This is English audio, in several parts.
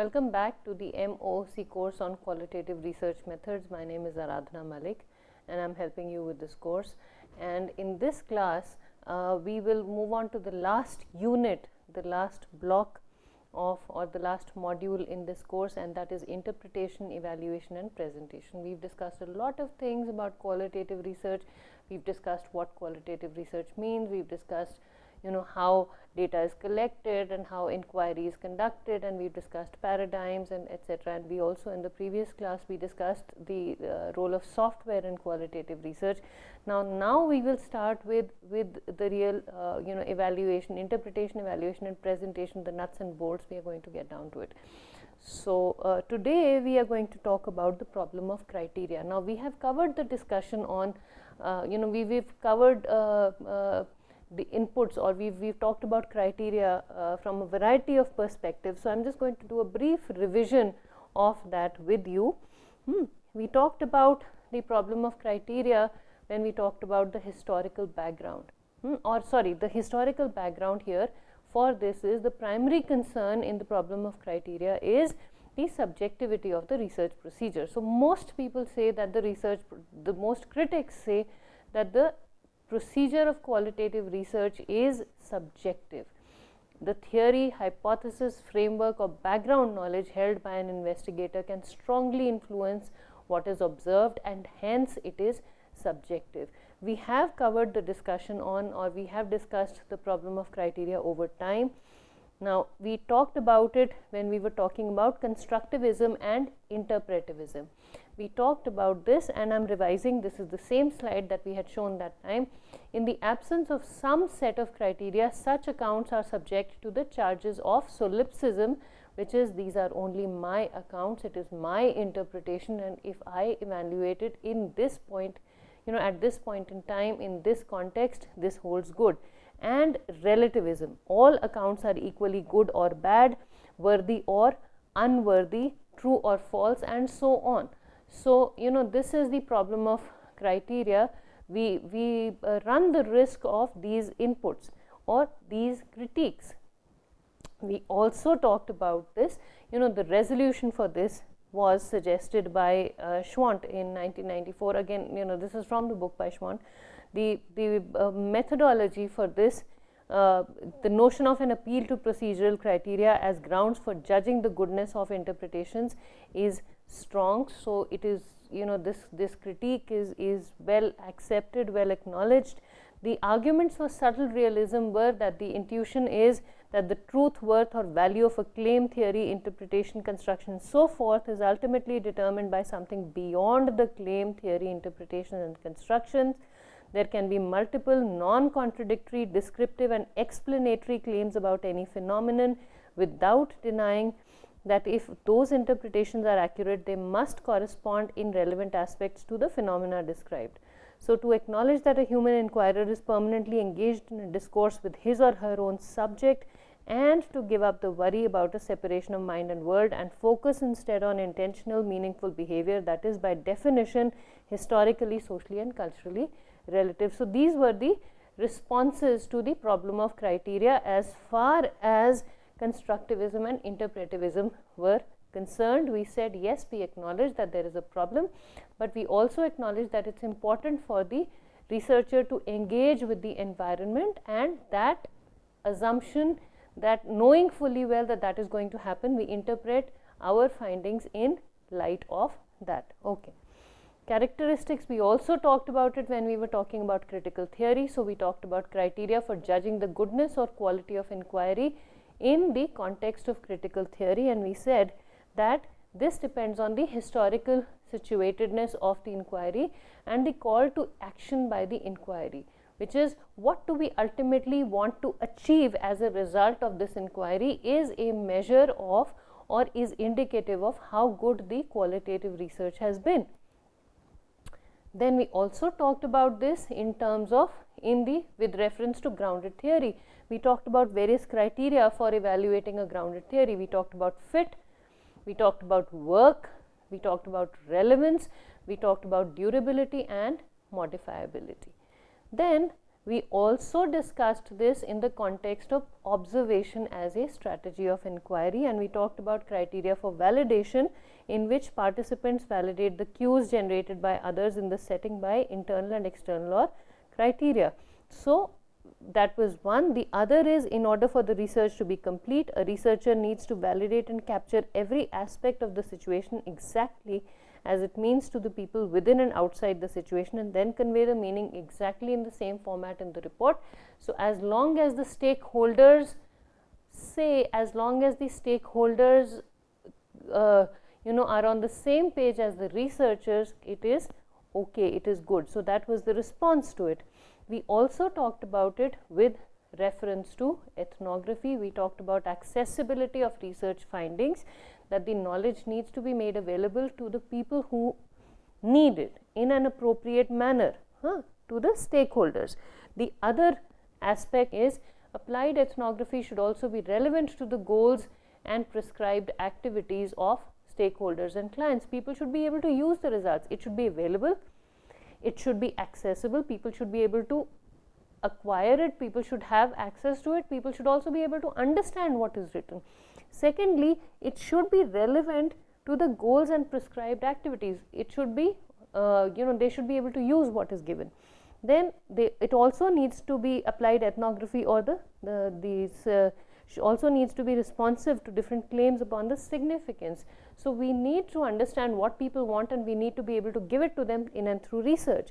Welcome back to the MOC course on qualitative research methods. My name is Aradhana Malik and I am helping you with this course. And in this class, we will move on to the last unit, the last block of or the last module in this course, and that is interpretation, evaluation and presentation. We've discussed a lot of things about qualitative research. We've discussed what qualitative research means. We've discussed how data is collected and how inquiry is conducted, and we've discussed paradigms and etc. And we also, in the previous class, we discussed the role of software in qualitative research. Now we will start with the real evaluation, interpretation, evaluation and presentation, the nuts and bolts. We are going to get down to it. So today we are going to talk about the problem of criteria. Now we have covered the discussion on we've covered the inputs, or we've talked about criteria from a variety of perspectives. So I'm just going to do a brief revision of that with you. We talked about the problem of criteria when we talked about the historical background, the historical background here for this is the primary concern in the problem of criteria is the subjectivity of the research procedure. So most people say that the most critics say that the procedure of qualitative research is subjective. The theory, hypothesis, framework or background knowledge held by an investigator can strongly influence what is observed, and hence it is subjective. We have covered the discussion on, or we have discussed the problem of criteria over time. Now we talked about it when we were talking about constructivism and interpretivism. We talked about this, and I am revising. This is the same slide that we had shown that time. In the absence of some set of criteria, such accounts are subject to the charges of solipsism, which is these are only my accounts, it is my interpretation, and if I evaluate it in this point, at this point in time, in this context, this holds good. And relativism, all accounts are equally good or bad, worthy or unworthy, true or false, and so on. So this is the problem of criteria. We run the risk of these inputs or these critiques. We also talked about this, the resolution for this was suggested by Schwant in 1994. Again, this is from the book by Schwant. The methodology for this, the notion of an appeal to procedural criteria as grounds for judging the goodness of interpretations is strong. So it is, this critique is well accepted, well acknowledged. The arguments for subtle realism were that the intuition is that the truth, worth or value of a claim, theory, interpretation, construction and so forth is ultimately determined by something beyond the claim, theory, interpretation and constructions. There can be multiple non-contradictory, descriptive and explanatory claims about any phenomenon without denying that if those interpretations are accurate, they must correspond in relevant aspects to the phenomena described. So to acknowledge that a human inquirer is permanently engaged in a discourse with his or her own subject, and to give up the worry about a separation of mind and world and focus instead on intentional, meaningful behavior that is by definition historically, socially and culturally relative. So these were the responses to the problem of criteria as far as constructivism and interpretivism were concerned. We said yes, we acknowledge that there is a problem, but we also acknowledge that it's important for the researcher to engage with the environment, and that assumption, that knowing fully well that that is going to happen, we interpret our findings in light of that. Okay. Characteristics, we also talked about it when we were talking about critical theory. So we talked about criteria for judging the goodness or quality of inquiry in the context of critical theory, and we said that this depends on the historical situatedness of the inquiry and the call to action by the inquiry, which is what do we ultimately want to achieve as a result of this inquiry is a measure of, or is indicative of, how good the qualitative research has been. Then we also talked about this in terms of with reference to grounded theory. We talked about various criteria for evaluating a grounded theory. We talked about fit, we talked about work, we talked about relevance, we talked about durability and modifiability. Then We also discussed this in the context of observation as a strategy of inquiry, and we talked about criteria for validation, in which participants validate the cues generated by others in the setting by internal and external or criteria. So, that was one. The other is, in order for the research to be complete, a researcher needs to validate and capture every aspect of the situation exactly as it means to the people within and outside the situation, and then convey the meaning exactly in the same format in the report. So, as long as the stakeholders are on the same page as the researchers, it is okay, it is good. So, that was the response to it. We also talked about it with reference to ethnography. We talked about accessibility of research findings, that the knowledge needs to be made available to the people who need it in an appropriate manner, to the stakeholders. The other aspect is applied ethnography should also be relevant to the goals and prescribed activities of stakeholders and clients. People should be able to use the results. It should be available, it should be accessible, people should be able to acquire it, people should have access to it, people should also be able to understand what is written. Secondly, it should be relevant to the goals and prescribed activities. It should be, they should be able to use what is given. Then it also needs to be applied ethnography, or also needs to be responsive to different claims upon the significance. So, we need to understand what people want, and we need to be able to give it to them in and through research.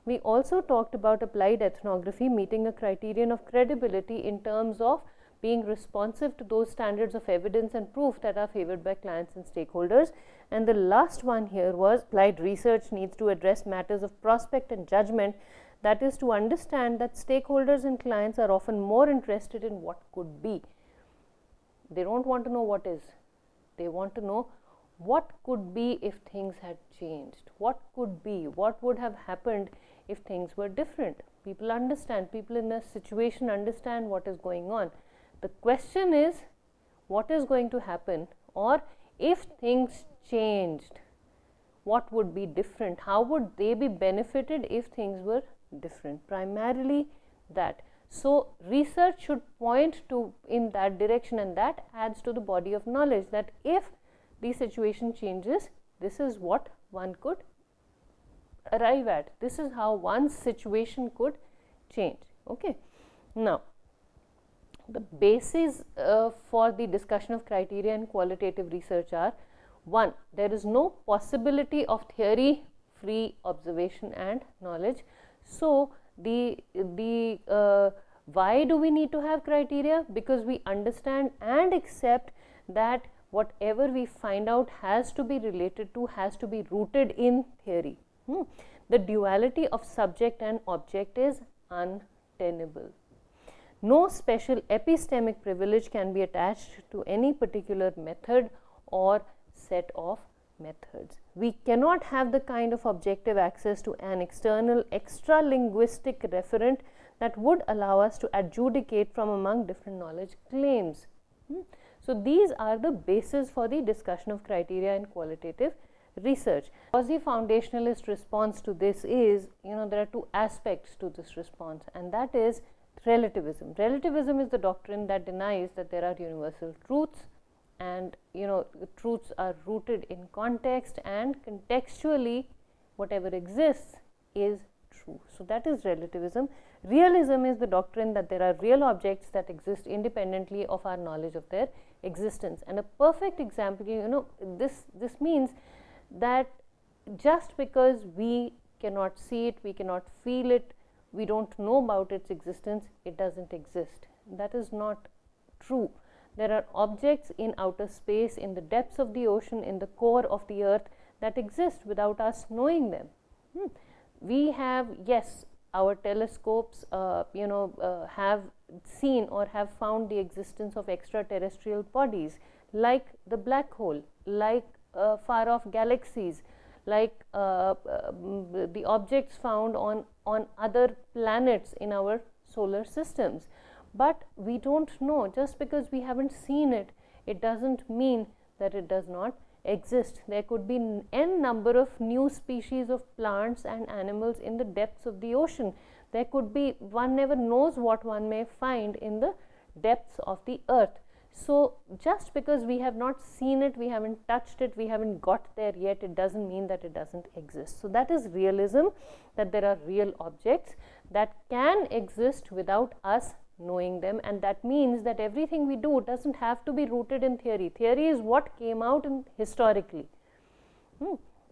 We also talked about applied ethnography meeting a criterion of credibility in terms of being responsive to those standards of evidence and proof that are favored by clients and stakeholders. And the last one here was applied research needs to address matters of prospect and judgment, that is to understand that stakeholders and clients are often more interested in what could be. They don't want to know what is, they want to know what could be if things had changed, what could be, what would have happened if things were different. People understand, people in a situation understand what is going on. The question is, what is going to happen, or if things changed, what would be different, how would they be benefited if things were different, primarily that. So, research should point to in that direction, and that adds to the body of knowledge, that if the situation changes, this is what one could arrive at, this is how one's situation could change. Okay. Now, the basis for the discussion of criteria in qualitative research are: 1. There is no possibility of theory free observation and knowledge. So, why do we need to have criteria? Because we understand and accept that whatever we find out has to be related to, has to be rooted in theory. The duality of subject and object is untenable. No special epistemic privilege can be attached to any particular method or set of methods. We cannot have the kind of objective access to an external extra-linguistic referent that would allow us to adjudicate from among different knowledge claims. So, these are the basis for the discussion of criteria in qualitative research. Quasi-foundationalist response to this is, there are two aspects to this response, and that is relativism. Relativism is the doctrine that denies that there are universal truths, and truths are rooted in context, and contextually whatever exists is true. So, that is relativism. Realism is the doctrine that there are real objects that exist independently of our knowledge of their existence. And a perfect example, this means that just because we cannot see it, we cannot feel it, we don't know about its existence, it doesn't exist. That is not true. There are objects in outer space, in the depths of the ocean, in the core of the earth that exist without us knowing them. We have, yes, our telescopes have seen or have found the existence of extraterrestrial bodies like the black hole, like far off galaxies, like the objects found on other planets in our solar systems. But we don't know. Just because we haven't seen it, it doesn't mean that it does not exist. There could be n number of new species of plants and animals in the depths of the ocean There could be, one never knows what one may find in the depths of the earth. So just because we have not seen it, we haven't touched it, we haven't got there yet, it doesn't mean that it doesn't exist. So that is realism, that there are real objects that can exist without us knowing them, and that means that everything we do doesn't have to be rooted in theory. Theory is what came out in historically.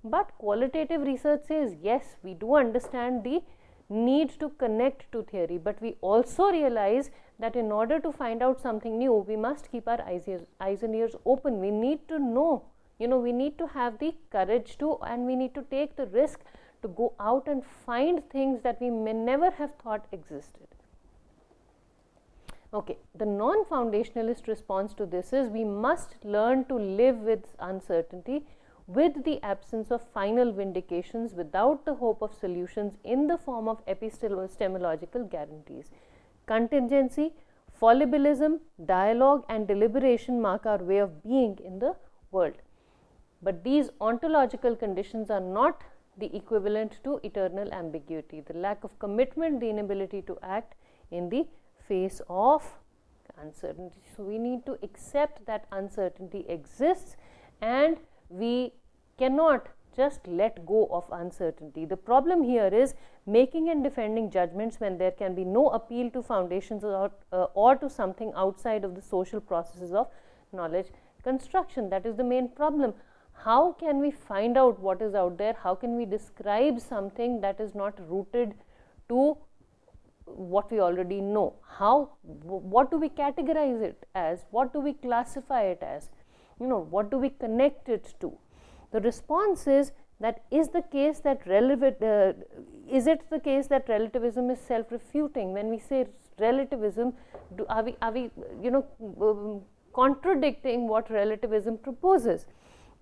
But qualitative research says, yes, we do understand the need to connect to theory, but we also realize that in order to find out something new, we must keep our eyes and ears open. We need to know, we need to have the courage to, and we need to take the risk to go out and find things that we may never have thought existed. Okay, the non-foundationalist response to this is, we must learn to live with uncertainty, with the absence of final vindications, without the hope of solutions in the form of epistemological guarantees. Contingency, fallibilism, dialogue and deliberation mark our way of being in the world. But these ontological conditions are not the equivalent to eternal ambiguity. The lack of commitment, the inability to act in the face of uncertainty. So we need to accept that uncertainty exists, and we cannot just let go of uncertainty. The problem here is making and defending judgments when there can be no appeal to foundations or to something outside of the social processes of knowledge construction. That is the main problem. How can we find out what is out there? How can we describe something that is not rooted to what we already know? What do we categorize it as? What do we classify it as? What do we connect it to? The response is that is it the case that relativism is self-refuting? When we say relativism, are we contradicting what relativism proposes?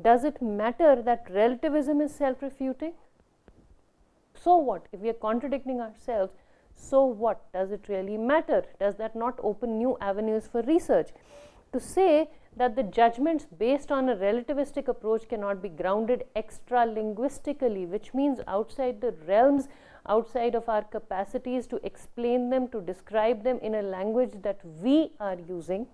Does it matter that relativism is self-refuting? So what? If we are contradicting ourselves, so what? Does it really matter? Does that not open new avenues for research? To say that the judgments based on a relativistic approach cannot be grounded extra-linguistically, which means outside the realms, outside of our capacities to explain them, to describe them in a language that we are using,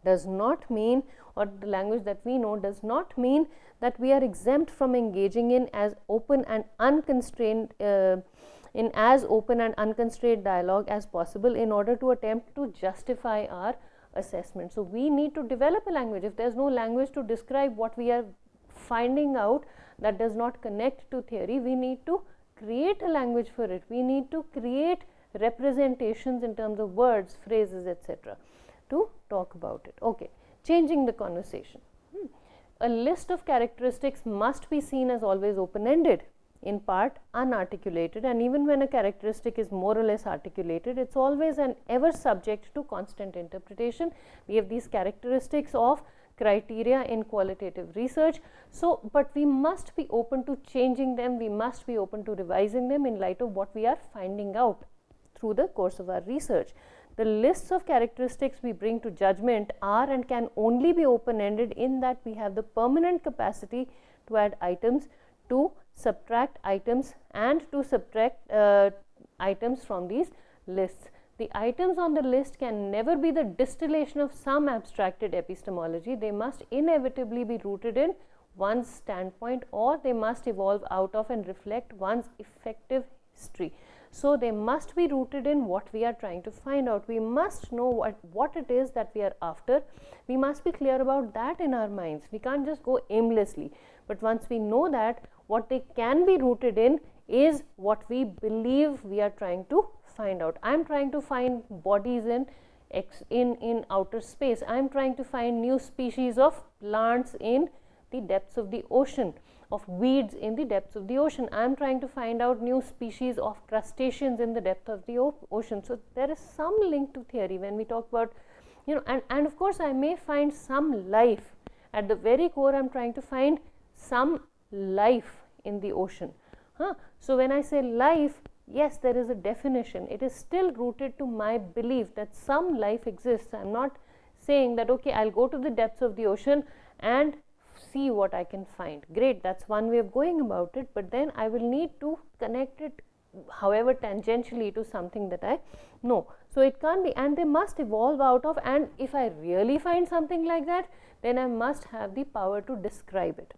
does not mean, or the language that we know, does not mean that we are exempt from engaging in as open and unconstrained dialogue as possible in order to attempt to justify our assessment. So we need to develop a language. If there is no language to describe what we are finding out that does not connect to theory, we need to create a language for it. We need to create representations in terms of words, phrases, etc. to talk about it. Okay, changing the conversation. A list of characteristics must be seen as always open-ended, in part unarticulated, and even when a characteristic is more or less articulated, it's always and ever subject to constant interpretation. We have these characteristics of criteria in qualitative research. So, but we must be open to changing them, we must be open to revising them in light of what we are finding out through the course of our research. The lists of characteristics we bring to judgment are and can only be open-ended in that we have the permanent capacity to add items, to subtract items, and to subtract items from these lists. The items on the list can never be the distillation of some abstracted epistemology. They must inevitably be rooted in one's standpoint, or they must evolve out of and reflect one's effective history. So they must be rooted in what we are trying to find out. We must know what it is that we are after. We must be clear about that in our minds. We can't just go aimlessly. But once we know that, what they can be rooted in is what we believe we are trying to find out. I am trying to find bodies in outer space. I am trying to find new species of plants in the depths of the ocean, of weeds in the depths of the ocean. I am trying to find out new species of crustaceans in the depth of the ocean. So there is some link to theory when we talk about, and of course I may find some life. At the very core, I am trying to find some life in the ocean. So when I say life, yes, there is a definition. It is still rooted to my belief that some life exists. I am not saying that, okay, I'll go to the depths of the ocean and see what I can find. Great, that's one way of going about it, but then I will need to connect it however tangentially to something that I know. So it can't be, and they must evolve out of, and if I really find something like that, then I must have the power to describe it.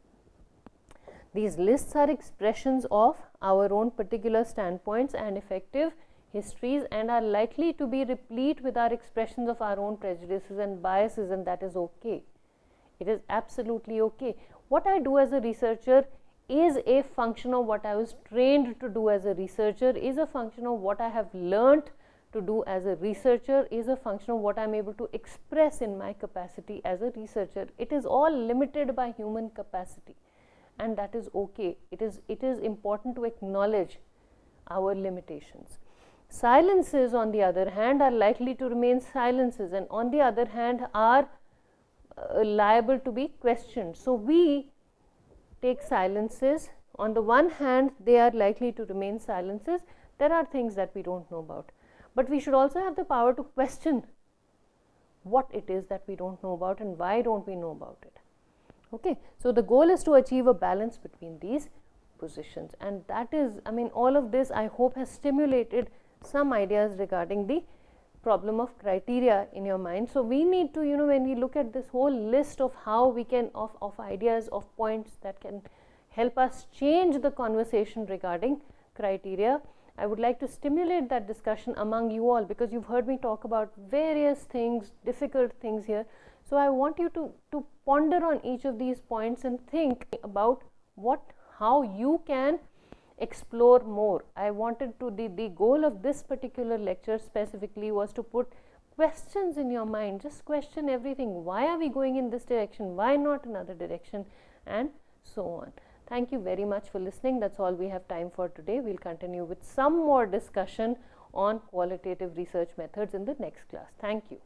These lists are expressions of our own particular standpoints and effective histories, and are likely to be replete with our expressions of our own prejudices and biases, and that is okay. It is absolutely okay. What I do as a researcher is a function of what I was trained to do as a researcher, is a function of what I have learnt to do as a researcher, is a function of what I am able to express in my capacity as a researcher. It is all limited by human capacity, and that is okay. It is important to acknowledge our limitations. Silences, on the other hand, are likely to remain silences, and on the other hand are liable to be questioned. So we take silences. On the one hand, they are likely to remain silences. There are things that we don't know about, but we should also have the power to question what it is that we don't know about and why don't we know about it. Okay, so the goal is to achieve a balance between these positions, and that is, I mean, all of this I hope has stimulated some ideas regarding the problem of criteria in your mind. So we need to, when we look at this whole list of how we can, of ideas, of points that can help us change the conversation regarding criteria, I would like to stimulate that discussion among you all, because you've heard me talk about various things, difficult things here. So I want you to ponder on each of these points and think about how you can explore more. I wanted to, the goal of this particular lecture specifically was to put questions in your mind. Just question everything. Why are we going in this direction? Why not another direction? And so on. Thank you very much for listening. That's all we have time for today. We'll continue with some more discussion on qualitative research methods in the next class. Thank you.